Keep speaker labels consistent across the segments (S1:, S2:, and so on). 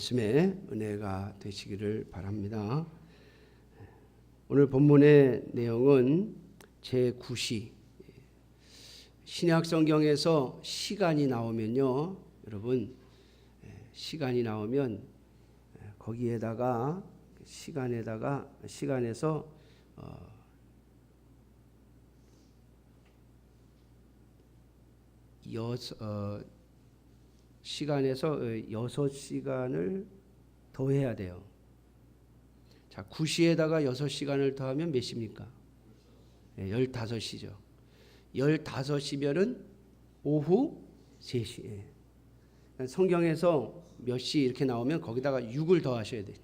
S1: 말씀의 은혜가 되시기를 바랍니다. 오늘 본문의 내용은 제9시 신약 성경에서 시간이 나오면요, 여러분 시간이 나오면 거기에다가 시간에서 시간에서 6시간을 더해야 돼요. 자, 9시에다가 6시간을 더하면 몇 시입니까? 15시죠. 15시면은 오후 3시. 성경에서 몇 시 이렇게 나오면 거기다가 6을 더하셔야 돼요.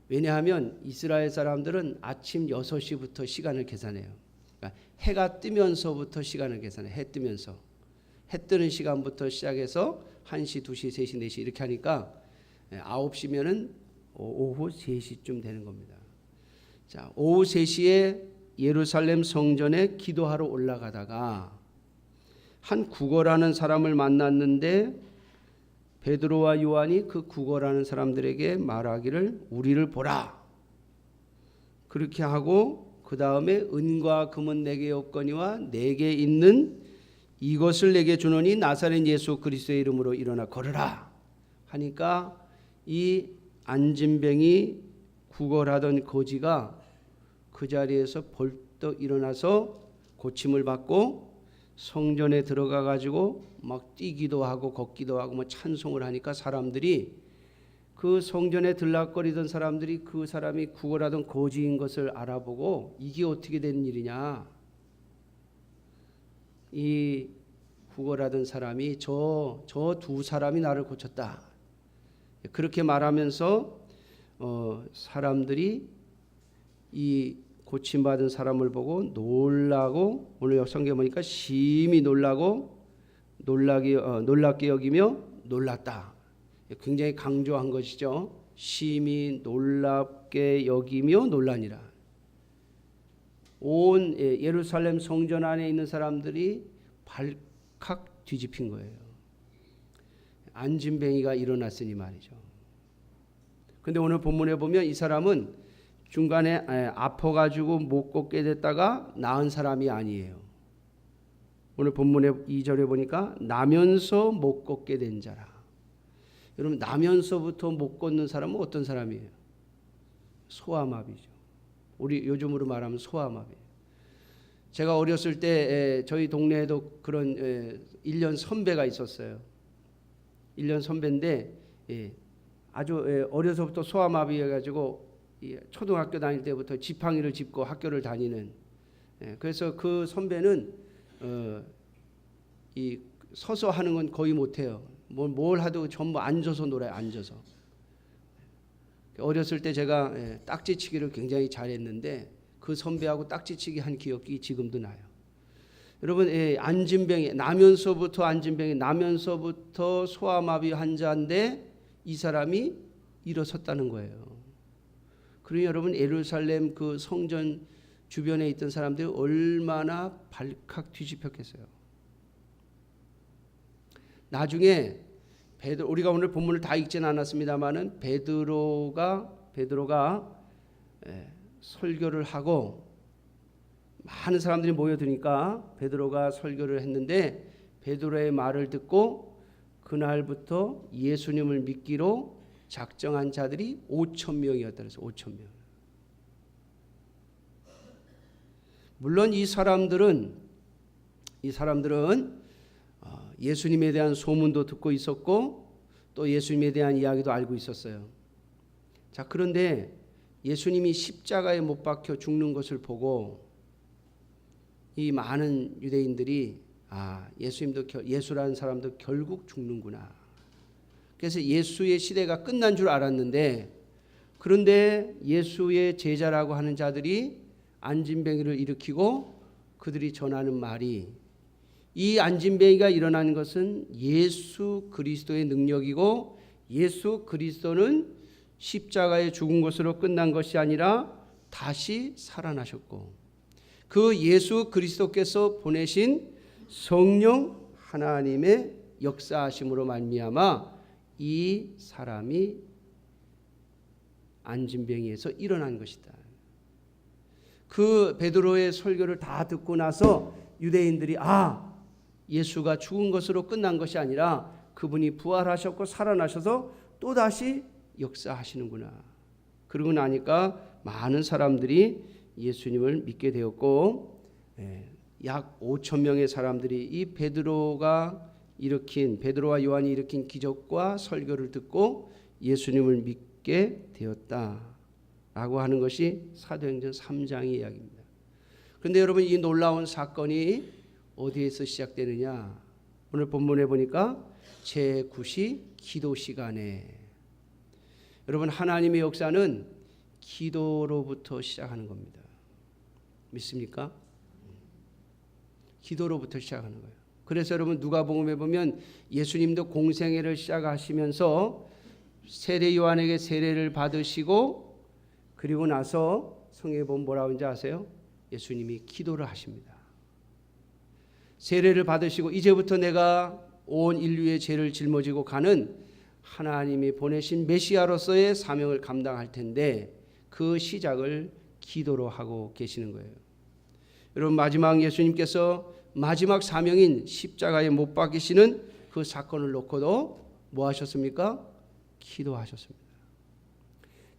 S1: 왜냐하면 이스라엘 사람들은 아침 6시부터 시간을 계산해요. 그러니까 해가 뜨면서부터 시간을 계산해요. 해 뜨면서. 해 뜨는 시간부터 시작해서 1시, 2시, 3시, 4시 이렇게 하니까 9시면은 오후 3시쯤 되는 겁니다. 자, 오후 3시에 예루살렘 성전에 기도하러 올라가다가 한 구걸하는 사람을 만났는데 베드로와 요한이 그 구걸하는 사람들에게 말하기를 우리를 보라. 그렇게 하고 그 다음에 은과 금은 내게 없거니와 내게 있는 이것을 내게 주노니 나사렛 예수 그리스도의 이름으로 일어나 걸으라 하니까 이 안진뱅이 구걸하던 거지가 그 자리에서 벌떡 일어나서 고침을 받고 성전에 들어가 가지고 막 뛰기도 하고 걷기도 하고 뭐 찬송을 하니까 사람들이 그 성전에 들락거리던 사람들이 그 사람이 구걸하던 거지인 것을 알아보고 이게 어떻게 된 일이냐, 이 구걸하던 사람이 저 두 사람이 나를 고쳤다 그렇게 말하면서 사람들이 이 고침받은 사람을 보고 놀라고, 오늘 성경에 보니까 심히 놀라고 놀랍게 여기며 놀랐다. 굉장히 강조한 것이죠. 심히 놀랍게 여기며 놀라니라. 온 예루살렘 성전 안에 있는 사람들이 발칵 뒤집힌 거예요. 안진뱅이가 일어났으니 말이죠. 근데 오늘 본문에 보면 이 사람은 중간에 아파가지고 못 걷게 됐다가 나은 사람이 아니에요. 오늘 본문의 2절에 보니까 나면서 못 걷게 된 자라. 여러분, 나면서부터 못 걷는 사람은 어떤 사람이에요? 소아마비죠. 우리 요즘으로 말하면 소아마비예요. 제가 어렸을 때 저희 동네에도 그런 1년 선배가 있었어요. 1년 선배인데 아주 어려서부터 소아마비해가지고 초등학교 다닐 때부터 지팡이를 짚고 학교를 다니는, 그래서 그 선배는 이 서서 하는 건 거의 못해요. 뭘 하도 전부 앉아서 놀아요. 앉아서. 어렸을 때 제가 딱지치기를 굉장히 잘했는데 그 선배하고 딱지치기 한 기억이 지금도 나요. 여러분, 안진뱅이 나면서부터 소아마비 환자인데 이 사람이 일어섰다는 거예요. 그러니 여러분, 예루살렘 그 성전 주변에 있던 사람들이 얼마나 발칵 뒤집혔겠어요. 나중에 우리가 오늘 본문을 다 읽지는 않았습니다만은 베드로가 설교를 하고 많은 사람들이 모여드니까 베드로가 설교를 했는데 베드로의 말을 듣고 그날부터 예수님을 믿기로 작정한 자들이 5,000명이었다 그래서 5,000명. 물론 이 사람들은 예수님에 대한 소문도 듣고 있었고 또 예수님에 대한 이야기도 알고 있었어요. 자, 그런데 예수님이 십자가에 못 박혀 죽는 것을 보고 이 많은 유대인들이 예수라는 사람도 결국 죽는구나. 그래서 예수의 시대가 끝난 줄 알았는데, 그런데 예수의 제자라고 하는 자들이 안진뱅이를 일으키고 그들이 전하는 말이, 이 안진뱅이가 일어나는 것은 예수 그리스도의 능력이고 예수 그리스도는 십자가에 죽은 것으로 끝난 것이 아니라 다시 살아나셨고 그 예수 그리스도께서 보내신 성령 하나님의 역사하심으로 말미암아 이 사람이 안진뱅이에서 일어난 것이다. 그 베드로의 설교를 다 듣고 나서 유대인들이 예수가 죽은 것으로 끝난 것이 아니라 그분이 부활하셨고 살아나셔서 또다시 역사하시는구나. 그러고 나니까 많은 사람들이 예수님을 믿게 되었고 약 5천 명의 사람들이 이 베드로와 요한이 일으킨 기적과 설교를 듣고 예수님을 믿게 되었다라고 하는 것이 사도행전 3장의 이야기입니다. 그런데 여러분, 이 놀라운 사건이 어디에서 시작되느냐? 오늘 본문에 보니까 제9시 기도 시간에. 여러분, 하나님의 역사는 기도로부터 시작하는 겁니다. 믿습니까? 기도로부터 시작하는 거예요. 그래서 여러분, 누가복음에 보면 예수님도 공생애를 시작하시면서 세례 요한에게 세례를 받으시고 그리고 나서 성경에 보면 뭐라고 하는지 아세요? 예수님이 기도를 하십니다. 세례를 받으시고 이제부터 내가 온 인류의 죄를 짊어지고 가는 하나님이 보내신 메시아로서의 사명을 감당할 텐데 그 시작을 기도로 하고 계시는 거예요. 여러분, 마지막 예수님께서 마지막 사명인 십자가에 못 박히시는 그 사건을 놓고도 뭐 하셨습니까? 기도하셨습니다.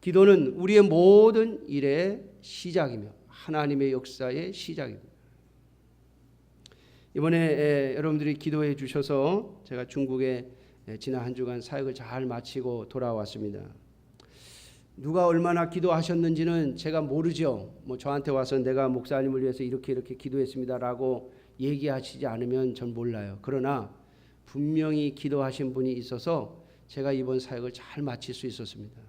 S1: 기도는 우리의 모든 일의 시작이며 하나님의 역사의 시작입니다. 이번에 여러분들이 기도해 주셔서 제가 중국에 지난 한 주간 사역을 잘 마치고 돌아왔습니다. 누가 얼마나 기도하셨는지는 제가 모르죠. 저한테 와서 내가 목사님을 위해서 이렇게 기도했습니다라고 얘기하시지 않으면 전 몰라요. 그러나 분명히 기도하신 분이 있어서 제가 이번 사역을 잘 마칠 수 있었습니다.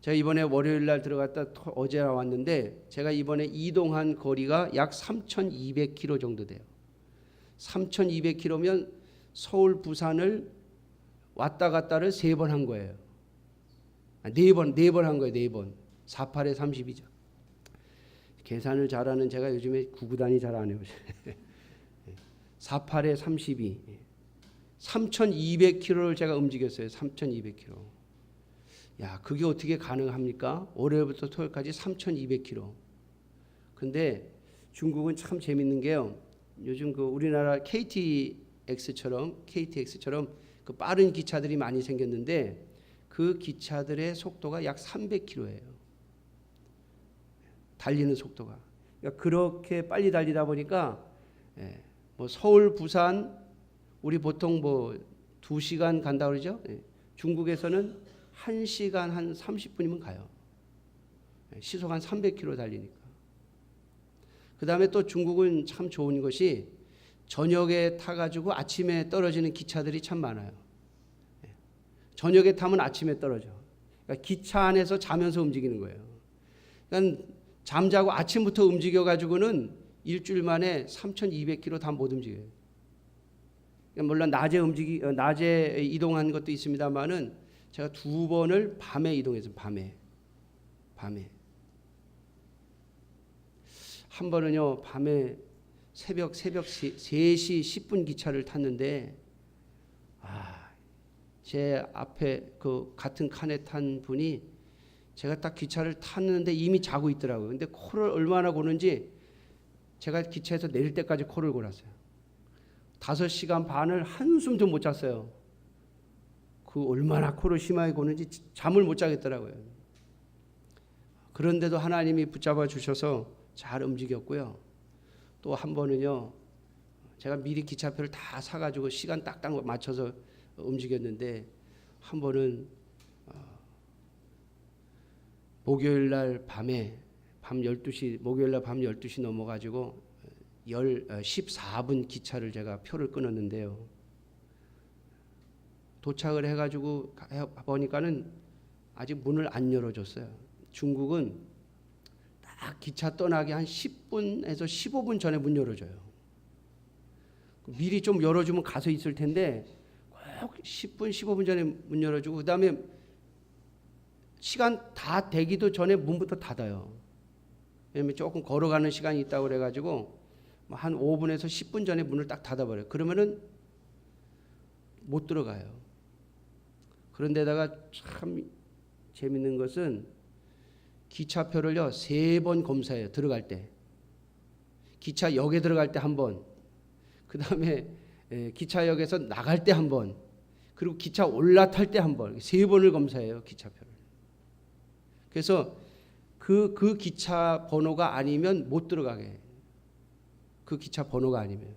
S1: 제가 이번에 월요일 날 들어갔다 어제 나왔는데 제가 이번에 이동한 거리가 약 3,200km 정도 돼요. 3,200km면 서울 부산을 왔다 갔다를 3번 한 거예요. 4번 한 거예요. 4번. 48에 30이죠. 계산을 잘하는 제가 요즘에 구구단이 잘 안 해요. 48에 32. 3,200km를 제가 움직였어요. 3,200km. 야, 그게 어떻게 가능합니까? 월요일부터 토요일까지 3,200km. 근데 중국은 참 재밌는 게요. 요즘 그 우리나라 KTX처럼 그 빠른 기차들이 많이 생겼는데 그 기차들의 속도가 약 300km예요. 달리는 속도가. 그러니까 그렇게 빨리 달리다 보니까 서울 부산 우리 보통 2시간 간다 그러죠. 중국에서는 1시간 한 30분이면 가요. 시속 한 300km 달리니까. 그 다음에 또 중국은 참 좋은 것이 저녁에 타가지고 아침에 떨어지는 기차들이 참 많아요. 저녁에 타면 아침에 떨어져. 그러니까 기차 안에서 자면서 움직이는 거예요. 그러니까 잠자고 아침부터 움직여가지고는 일주일 만에 3,200km 다 못 움직여요. 그러니까 물론 낮에 이동한 것도 있습니다만은 제가 2번을 밤에 이동해서 밤에 한 번은요 밤에 새벽 3시 10분 기차를 탔는데 제 앞에 그 같은 칸에 탄 분이 제가 딱 기차를 탔는데 이미 자고 있더라고요. 근데 코를 얼마나 고는지 제가 기차에서 내릴 때까지 코를 골았어요. 5시간 반을 한숨도 못 잤어요. 그 얼마나 코를 심하게 고는지 잠을 못 자겠더라고요. 그런데도 하나님이 붙잡아 주셔서 잘 움직였고요. 또 한 번은요, 제가 미리 기차표를 다 사가지고 시간 딱딱 맞춰서 움직였는데 한 번은 목요일 날 밤 12시 넘어가지고 14분 기차를 제가 표를 끊었는데요. 도착을 해가지고 보니까는 아직 문을 안 열어줬어요. 중국은 딱 기차 떠나기 한 10분에서 15분 전에 문 열어줘요. 미리 좀 열어주면 가서 있을 텐데 꼭 10분, 15분 전에 문 열어주고 그 다음에 시간 다 되기도 전에 문부터 닫아요. 왜냐면 조금 걸어가는 시간이 있다고 그래가지고 한 5분에서 10분 전에 문을 딱 닫아버려요. 그러면은 못 들어가요. 그런데다가 참 재밌는 것은 기차표를요 3번 검사해요. 들어갈 때. 기차역에 들어갈 때 한 번. 그 다음에 기차역에서 나갈 때 한 번. 그리고 기차 올라탈 때 한 번. 3번을 검사해요. 기차표를. 그래서 그 기차 번호가 아니면 못 들어가게 해요. 그 기차 번호가 아니면.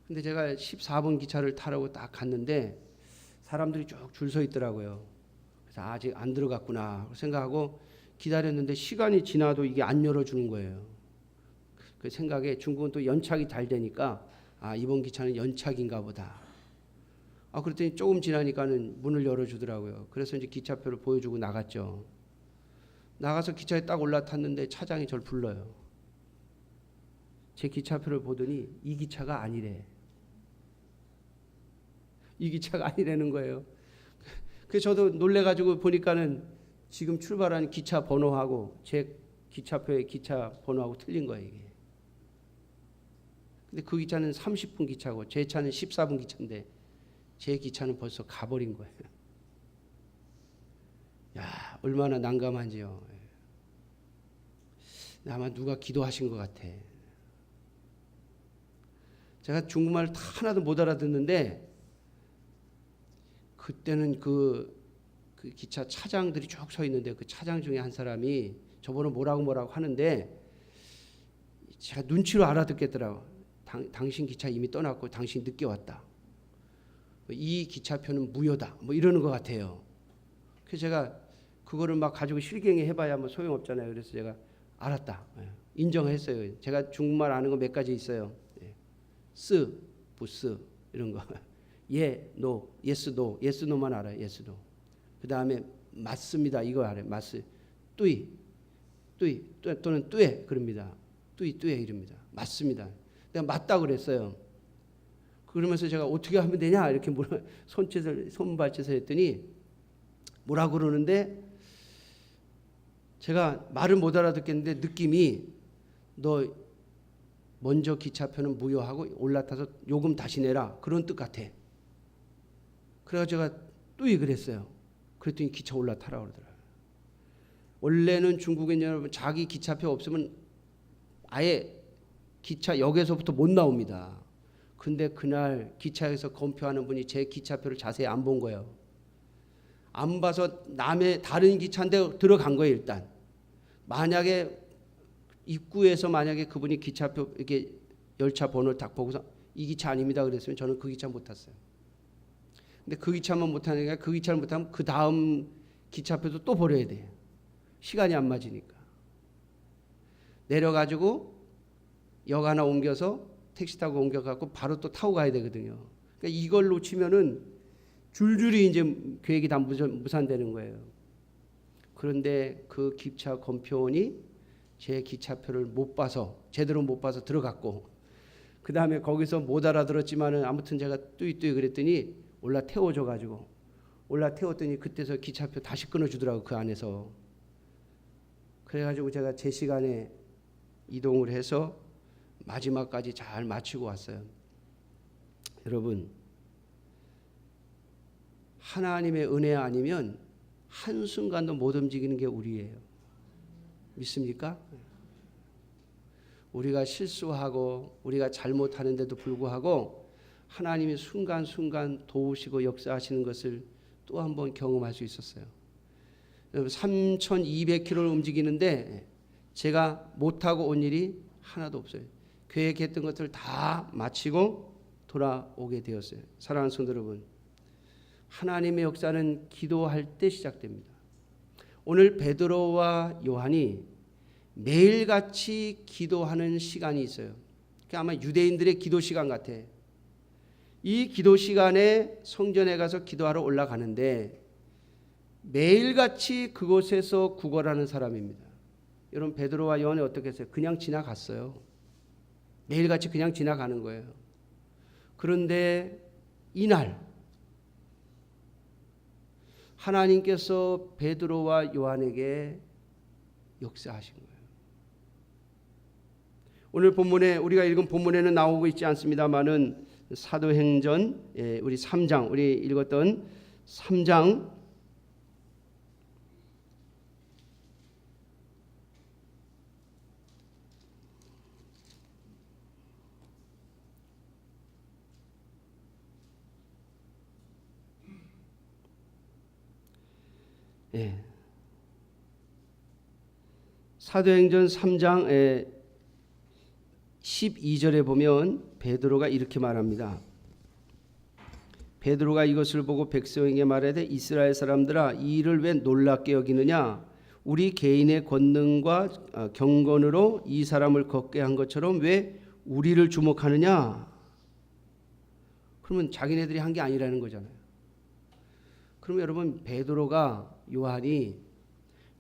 S1: 근데 제가 14번 기차를 타라고 딱 갔는데 사람들이 쭉 줄 서 있더라고요. 그래서 아직 안 들어갔구나 생각하고 기다렸는데 시간이 지나도 이게 안 열어주는 거예요. 그 생각에 중국은 또 연착이 잘 되니까 이번 기차는 연착인가 보다. 그랬더니 조금 지나니까는 문을 열어주더라고요. 그래서 이제 기차표를 보여주고 나갔죠. 나가서 기차에 딱 올라탔는데 차장이 저를 불러요. 제 기차표를 보더니 이 기차가 아니래. 이 기차가 아니라는 거예요. 그래서 저도 놀래가지고 보니까는 지금 출발한 기차 번호하고 제 기차표의 기차 번호하고 틀린 거예요, 이게. 근데 그 기차는 30분 기차고 제 차는 14분 기차인데 제 기차는 벌써 가버린 거예요. 야, 얼마나 난감한지요. 아마 누가 기도하신 것 같아. 제가 중국말을 하나도 못 알아듣는데 그때는 그 기차 차장들이 쭉 서 있는데 그 차장 중에 한 사람이 저번에 뭐라고 하는데 제가 눈치로 알아듣겠더라고. 당신 기차 이미 떠났고 당신 늦게 왔다. 이 기차표는 무효다. 뭐 이러는 것 같아요. 그래서 제가 그거를 막 가지고 실갱이 해봐야 뭐 소용없잖아요. 그래서 제가 알았다. 인정했어요. 제가 중국말 아는 거 몇 가지 있어요. 쓰, 부스 이런 거. 예, 노, 예스, 노, 예스, 노만 알아요. 예스, 노. 그 다음에 맞습니다. 이거 알아요. 맞스, 뚜이, 또는 뚜에 그럽니다. 뚜에 이럽니다. 맞습니다. 내가 맞다 그랬어요. 그러면서 제가 어떻게 하면 되냐 이렇게 손발짓을 했더니 뭐라고 그러는데 제가 말을 못 알아듣겠는데 느낌이 너 먼저 기차표는 무효하고 올라타서 요금 다시 내라 그런 뜻 같아. 그래서 제가 뚜이 그랬어요. 그랬더니 기차 올라타라 그러더라고요. 원래는 중국인 여러분 자기 기차표 없으면 아예 기차역에서부터 못 나옵니다. 근데 그날 기차에서 검표하는 분이 제 기차표를 자세히 안 본 거예요. 안 봐서 남의 다른 기차인데 들어간 거예요. 일단 만약에 입구에서 만약에 그분이 기차표 이렇게 열차 번호를 딱 보고서 이 기차 아닙니다 그랬으면 저는 그 기차 못 탔어요. 근데 그 기차만 못 타니까 그 기차를 못 타면 그 다음 기차표도 또 버려야 돼요. 시간이 안 맞으니까. 내려가지고 역 하나 옮겨서 택시 타고 옮겨갖고 바로 또 타고 가야 되거든요. 그러니까 이걸 놓치면은 줄줄이 이제 계획이 다 무산되는 거예요. 그런데 그 기차 검표원이 제 기차표를 못 봐서 제대로 못 봐서 들어갔고 그 다음에 거기서 못 알아들었지만은 아무튼 제가 뚜이뚜이 그랬더니 올라 태워줘가지고 올라 태웠더니 그때서 기차표 다시 끊어주더라고 그 안에서. 그래가지고 제가 제 시간에 이동을 해서 마지막까지 잘 마치고 왔어요. 여러분 하나님의 은혜 아니면 한순간도 못 움직이는 게 우리예요. 믿습니까? 우리가 실수하고 우리가 잘못하는데도 불구하고 하나님이 순간순간 도우시고 역사하시는 것을 또 한 번 경험할 수 있었어요. 3,200km를 움직이는데 제가 못하고 온 일이 하나도 없어요. 계획했던 것을 다 마치고 돌아오게 되었어요. 사랑하는 성도 여러분, 하나님의 역사는 기도할 때 시작됩니다. 오늘 베드로와 요한이 매일같이 기도하는 시간이 있어요. 그게 아마 유대인들의 기도 시간 같아. 이 기도 시간에 성전에 가서 기도하러 올라가는데 매일같이 그곳에서 구걸하는 사람입니다. 여러분 베드로와 요한이 어떻게 했어요? 그냥 지나갔어요. 매일같이 그냥 지나가는 거예요. 그런데 이날 하나님께서 베드로와 요한에게 역사하신 거예요. 오늘 본문에 우리가 읽은 본문에는 나오고 있지 않습니다만은 사도행전 우리 3장 우리 읽었던 3장 예. 사도행전 3장 12절에 보면 베드로가 이렇게 말합니다. 베드로가 이것을 보고 백성에게 말하되 이스라엘 사람들아 이 일을 왜 놀랍게 여기느냐 우리 개인의 권능과 경건으로 이 사람을 걷게 한 것처럼 왜 우리를 주목하느냐. 그러면 자기네들이 한 게 아니라는 거잖아요. 그러면 여러분 베드로가 요한이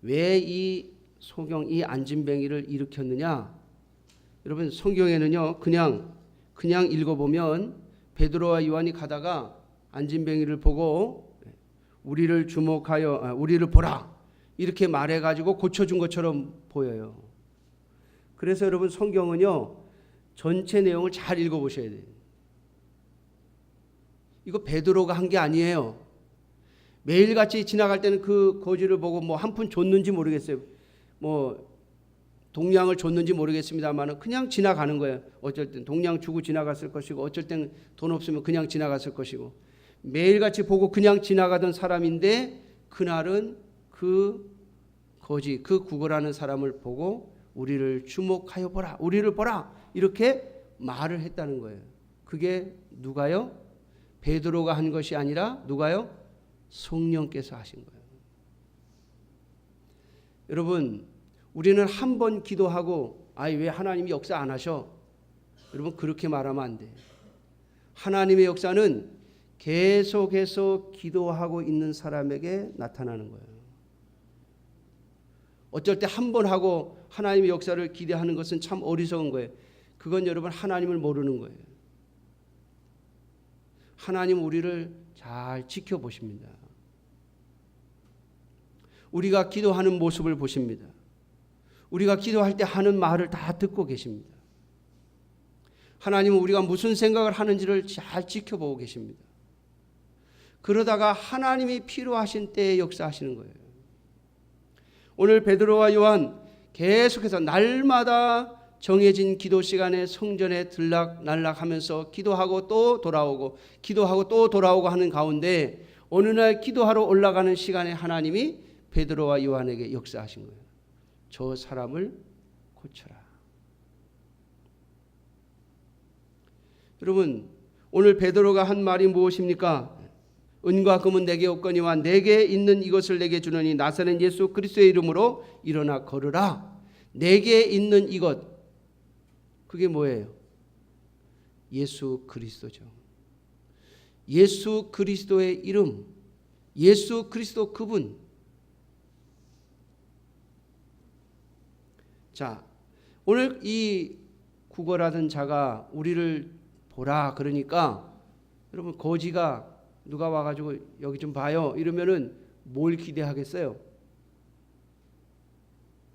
S1: 왜 이 소경 이 안진뱅이를 일으켰느냐. 여러분 성경에는요 그냥 읽어보면 베드로와 요한이 가다가 안진뱅이를 보고 우리를 주목하여 우리를 보라 이렇게 말해가지고 고쳐준 것처럼 보여요. 그래서 여러분 성경은요 전체 내용을 잘 읽어보셔야 돼요. 이거 베드로가 한 게 아니에요. 매일같이 지나갈 때는 그 거지를 보고 뭐 한 푼 줬는지 모르겠어요. 뭐 동량을 줬는지 모르겠습니다만 그냥 지나가는 거예요. 어쩔 땐 동량 주고 지나갔을 것이고 어쩔 땐 돈 없으면 그냥 지나갔을 것이고 매일같이 보고 그냥 지나가던 사람인데 그날은 그 거지 그 구걸하는 사람을 보고 우리를 주목하여 보라 우리를 보라 이렇게 말을 했다는 거예요. 그게 누가요? 베드로가 한 것이 아니라 누가요? 성령께서 하신 거예요. 여러분 우리는 한 번 기도하고 왜 하나님이 역사 안 하셔? 여러분 그렇게 말하면 안 돼. 하나님의 역사는 계속해서 기도하고 있는 사람에게 나타나는 거예요. 어쩔 때 한 번 하고 하나님의 역사를 기대하는 것은 참 어리석은 거예요. 그건 여러분 하나님을 모르는 거예요. 하나님 우리를 잘 지켜보십니다. 우리가 기도하는 모습을 보십니다. 우리가 기도할 때 하는 말을 다 듣고 계십니다. 하나님은 우리가 무슨 생각을 하는지를 잘 지켜보고 계십니다. 그러다가 하나님이 필요하신 때에 역사하시는 거예요. 오늘 베드로와 요한 계속해서 날마다 정해진 기도 시간에 성전에 들락날락하면서 기도하고 또 돌아오고 기도하고 또 돌아오고 하는 가운데 어느 날 기도하러 올라가는 시간에 하나님이 베드로와 요한에게 역사하신 거예요. 저 사람을 고쳐라. 여러분 오늘 베드로가 한 말이 무엇입니까? 은과 금은 내게 없거니와 내게 있는 이것을 내게 주노니 나사렛 예수 그리스도의 이름으로 일어나 걸으라. 내게 있는 이것 그게 뭐예요? 예수 그리스도죠. 예수 그리스도의 이름, 예수 그리스도 그분. 자, 오늘 이 구걸하던 자가 우리를 보라 그러니까 여러분 거지가 누가 와가지고 여기 좀 봐요 이러면은 뭘 기대하겠어요?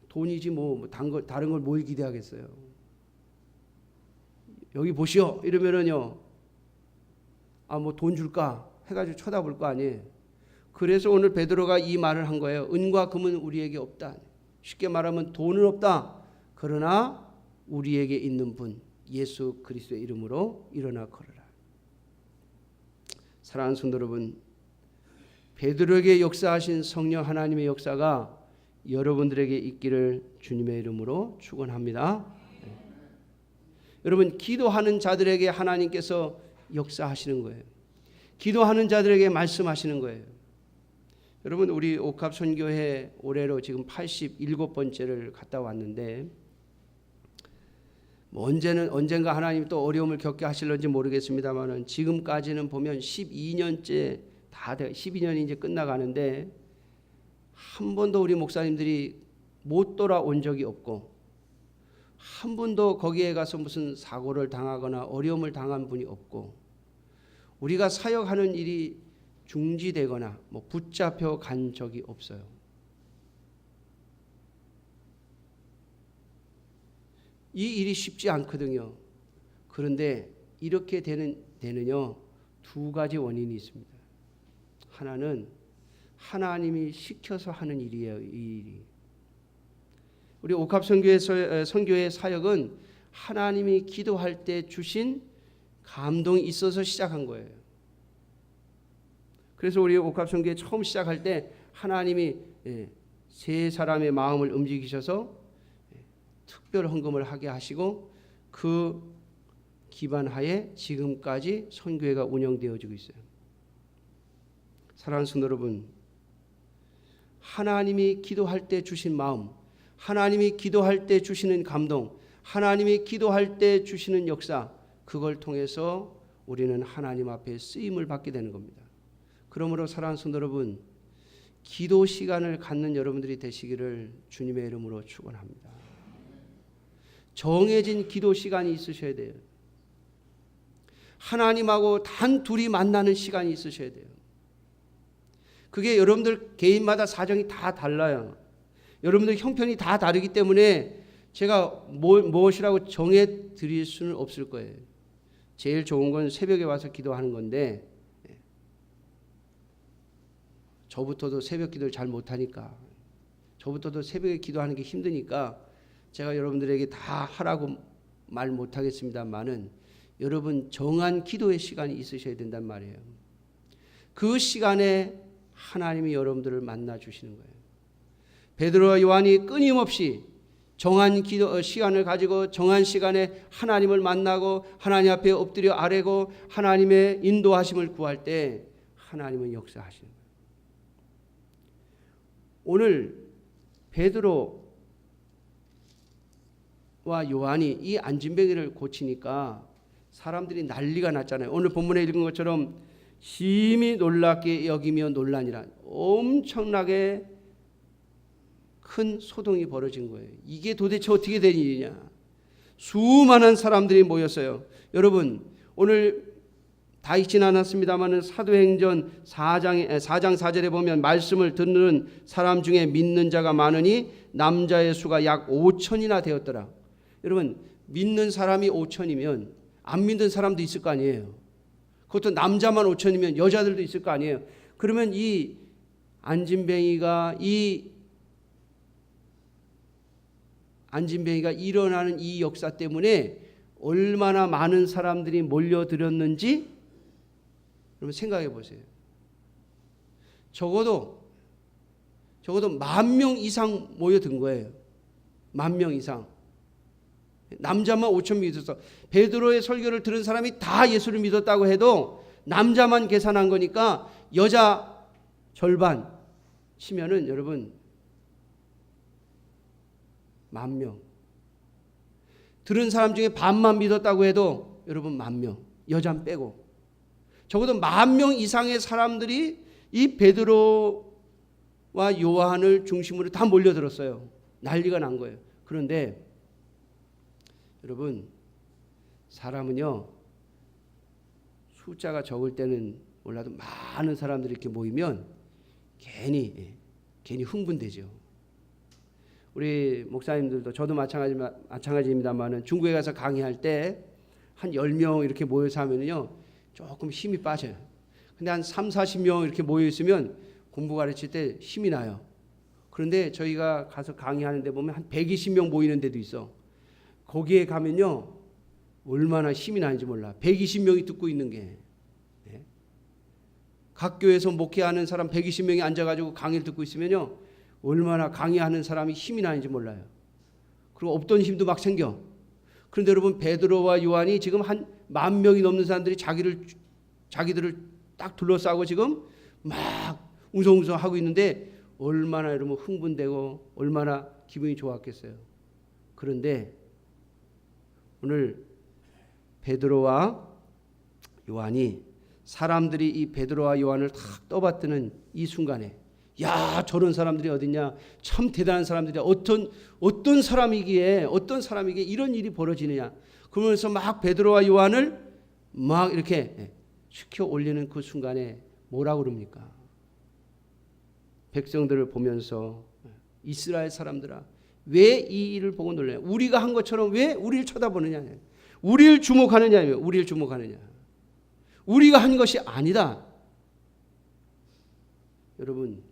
S1: 돈이지 뭐 다른 걸 뭘 기대하겠어요? 여기 보시오 이러면은요 뭐 돈 줄까 해가지고 쳐다볼 거 아니에요. 그래서 오늘 베드로가 이 말을 한 거예요. 은과 금은 우리에게 없다. 쉽게 말하면 돈은 없다. 그러나 우리에게 있는 분 예수 그리스도의 이름으로 일어나 걸어라. 사랑하는 성도 여러분, 베드로에게 역사하신 성령 하나님의 역사가 여러분들에게 있기를 주님의 이름으로 축원합니다. 여러분 기도하는 자들에게 하나님께서 역사하시는 거예요. 기도하는 자들에게 말씀하시는 거예요. 여러분 우리 옥합선교회 올해로 지금 87번째를 갔다 왔는데 언젠가 하나님 또 어려움을 겪게 하실런지 모르겠습니다만은 지금까지는 보면 12년째 다 돼 12년이 이제 끝나가는데 한 번도 우리 목사님들이 못 돌아온 적이 없고 한 번도 거기에 가서 무슨 사고를 당하거나 어려움을 당한 분이 없고 우리가 사역하는 일이 중지되거나 뭐 붙잡혀 간 적이 없어요. 이 일이 쉽지 않거든요. 그런데 이렇게 되는요 두 가지 원인이 있습니다. 하나는 하나님이 시켜서 하는 일이에요. 이 일이. 우리 옥합선교의 사역은 하나님이 기도할 때 주신 감동이 있어서 시작한 거예요. 그래서 우리 옥합선교회 처음 시작할 때 하나님이 세 사람의 마음을 움직이셔서 특별 헌금을 하게 하시고 그 기반 하에 지금까지 선교회가 운영되어지고 있어요. 사랑하는 성도 여러분, 하나님이 기도할 때 주신 마음, 하나님이 기도할 때 주시는 감동, 하나님이 기도할 때 주시는 역사, 그걸 통해서 우리는 하나님 앞에 쓰임을 받게 되는 겁니다. 그러므로 사랑하는 성도 여러분, 기도 시간을 갖는 여러분들이 되시기를 주님의 이름으로 축원합니다. 정해진 기도 시간이 있으셔야 돼요. 하나님하고 단 둘이 만나는 시간이 있으셔야 돼요. 그게 여러분들 개인마다 사정이 다 달라요. 여러분들 형편이 다 다르기 때문에 제가 무엇이라고 정해 드릴 수는 없을 거예요. 제일 좋은 건 새벽에 와서 기도하는 건데 저부터도 새벽 기도를 잘 못하니까, 저부터도 새벽에 기도하는 게 힘드니까 제가 여러분들에게 다 하라고 말 못하겠습니다만은 여러분 정한 기도의 시간이 있으셔야 된단 말이에요. 그 시간에 하나님이 여러분들을 만나 주시는 거예요. 베드로와 요한이 끊임없이 정한 기도 시간을 가지고 정한 시간에 하나님을 만나고 하나님 앞에 엎드려 아뢰고 하나님의 인도하심을 구할 때 하나님은 역사하시는 거예요. 오늘 베드로와 요한이 이 안진뱅이를 고치니까 사람들이 난리가 났잖아요. 오늘 본문에 읽은 것처럼 심히 놀랍게 여기며 놀라니라. 엄청나게 큰 소동이 벌어진 거예요. 이게 도대체 어떻게 된 일이냐. 수많은 사람들이 모였어요. 여러분 오늘 다 읽진 않았습니다만 사도행전 4장 4절에 보면 말씀을 듣는 사람 중에 믿는 자가 많으니 남자의 수가 약 5천이나 되었더라. 여러분 믿는 사람이 5천이면 안 믿는 사람도 있을 거 아니에요. 그것도 남자만 5천이면 여자들도 있을 거 아니에요. 그러면 이 안진뱅이가 일어나는 이 역사 때문에 얼마나 많은 사람들이 몰려들었는지 여러분 생각해 보세요. 적어도 10,000명 이상 모여든 거예요. 10,000명 이상. 남자만 5,000명 있었어. 베드로의 설교를 들은 사람이 다 예수를 믿었다고 해도 남자만 계산한 거니까 여자 절반 치면은 여러분 10,000명. 들은 사람 중에 반만 믿었다고 해도 여러분 10,000명. 여자는 빼고. 적어도 10,000명 이상의 사람들이 이 베드로와 요한을 중심으로 다 몰려들었어요. 난리가 난 거예요. 그런데 여러분 사람은요 숫자가 적을 때는 몰라도 많은 사람들이 이렇게 모이면 괜히 흥분되죠. 우리 목사님들도 저도 마찬가지입니다만은 중국에 가서 강의할 때 한 10명 이렇게 모여서 하면요 조금 힘이 빠져요. 근데 한 30-40명 이렇게 모여 있으면 공부 가르칠 때 힘이 나요. 그런데 저희가 가서 강의하는데 보면 한 120명 모이는 데도 있어. 거기에 가면요 얼마나 힘이 나는지 몰라. 120명이 듣고 있는 게. 각 교회에서 목회하는 사람 120명이 앉아가지고 강의를 듣고 있으면요 얼마나 강의하는 사람이 힘이 나는지 몰라요. 그리고 없던 힘도 막 생겨. 그런데 여러분 베드로와 요한이 지금 한 10,000명이 넘는 사람들이 자기들을 딱 둘러싸고 지금 막 웅성웅성 하고 있는데 얼마나 여러분 흥분되고 얼마나 기분이 좋았겠어요. 그런데 오늘 베드로와 요한이 사람들이 이 베드로와 요한을 탁 떠받드는 이 순간에 야 저런 사람들이 어딨냐 참 대단한 사람들이야 어떤 사람이기에 이런 일이 벌어지느냐 그러면서 막 베드로와 요한을 막 이렇게 시켜 올리는 그 순간에 뭐라고 그럽니까? 백성들을 보면서 이스라엘 사람들아 왜 이 일을 보고 놀라냐 우리가 한 것처럼 왜 우리를 쳐다보느냐 우리를 주목하느냐 우리가 한 것이 아니다. 여러분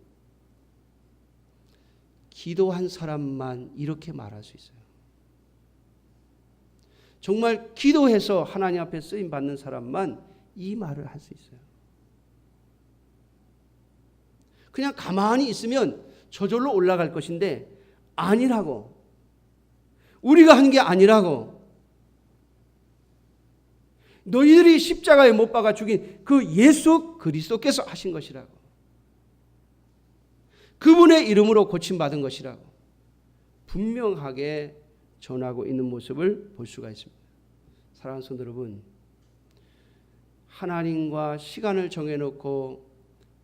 S1: 기도한 사람만 이렇게 말할 수 있어요. 정말 기도해서 하나님 앞에 쓰임 받는 사람만 이 말을 할 수 있어요. 그냥 가만히 있으면 저절로 올라갈 것인데 아니라고. 우리가 한 게 아니라고. 너희들이 십자가에 못 박아 죽인 그 예수 그리스도께서 하신 것이라고. 그분의 이름으로 고침받은 것이라고 분명하게 전하고 있는 모습을 볼 수가 있습니다. 사랑하는 성도 여러분, 하나님과 시간을 정해놓고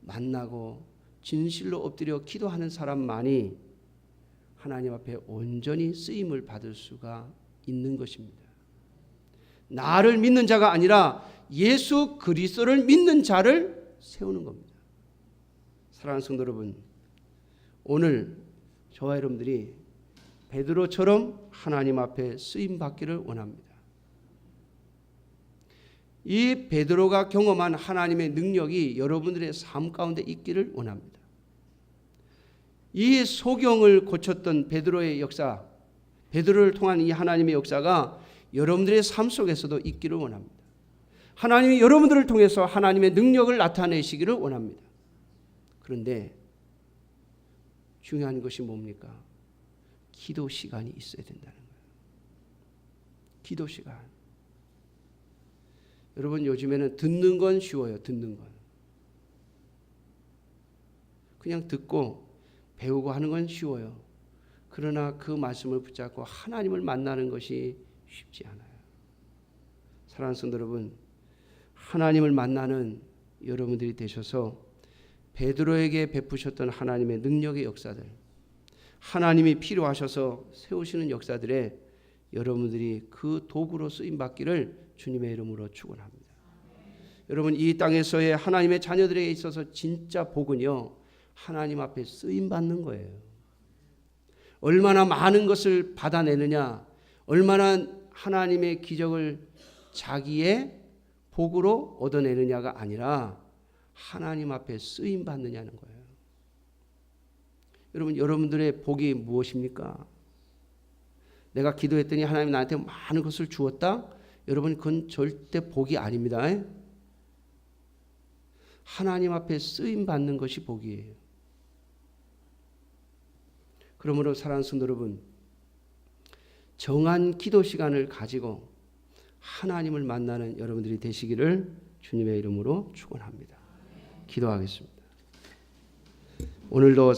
S1: 만나고 진실로 엎드려 기도하는 사람만이 하나님 앞에 온전히 쓰임을 받을 수가 있는 것입니다. 나를 믿는 자가 아니라 예수 그리스도를 믿는 자를 세우는 겁니다. 사랑하는 성도 여러분, 오늘 저와 여러분들이 베드로처럼 하나님 앞에 쓰임 받기를 원합니다. 이 베드로가 경험한 하나님의 능력이 여러분들의 삶 가운데 있기를 원합니다. 이 소경을 고쳤던 베드로의 역사, 베드로를 통한 이 하나님의 역사가 여러분들의 삶 속에서도 있기를 원합니다. 하나님이 여러분들을 통해서 하나님의 능력을 나타내시기를 원합니다. 그런데 중요한 것이 뭡니까? 기도 시간이 있어야 된다는 거예요. 기도 시간. 여러분, 요즘에는 듣는 건 쉬워요. 듣는 건. 그냥 듣고 배우고 하는 건 쉬워요. 그러나 그 말씀을 붙잡고 하나님을 만나는 것이 쉽지 않아요. 사랑하는 성도 여러분, 하나님을 만나는 여러분들이 되셔서 베드로에게 베푸셨던 하나님의 능력의 역사들, 하나님이 필요하셔서 세우시는 역사들에 여러분들이 그 도구로 쓰임받기를 주님의 이름으로 축원합니다. 여러분, 이 땅에서의 하나님의 자녀들에게 있어서 진짜 복은요, 하나님 앞에 쓰임받는 거예요. 얼마나 많은 것을 받아내느냐, 얼마나 하나님의 기적을 자기의 복으로 얻어내느냐가 아니라 하나님 앞에 쓰임 받느냐는 거예요. 여러분, 여러분들의 복이 무엇입니까? 내가 기도했더니 하나님이 나한테 많은 것을 주었다? 여러분, 그건 절대 복이 아닙니다. 하나님 앞에 쓰임 받는 것이 복이에요. 그러므로 사랑하는 성도 여러분, 정한 기도 시간을 가지고 하나님을 만나는 여러분들이 되시기를 주님의 이름으로 축원합니다. 기도하겠습니다. 오늘도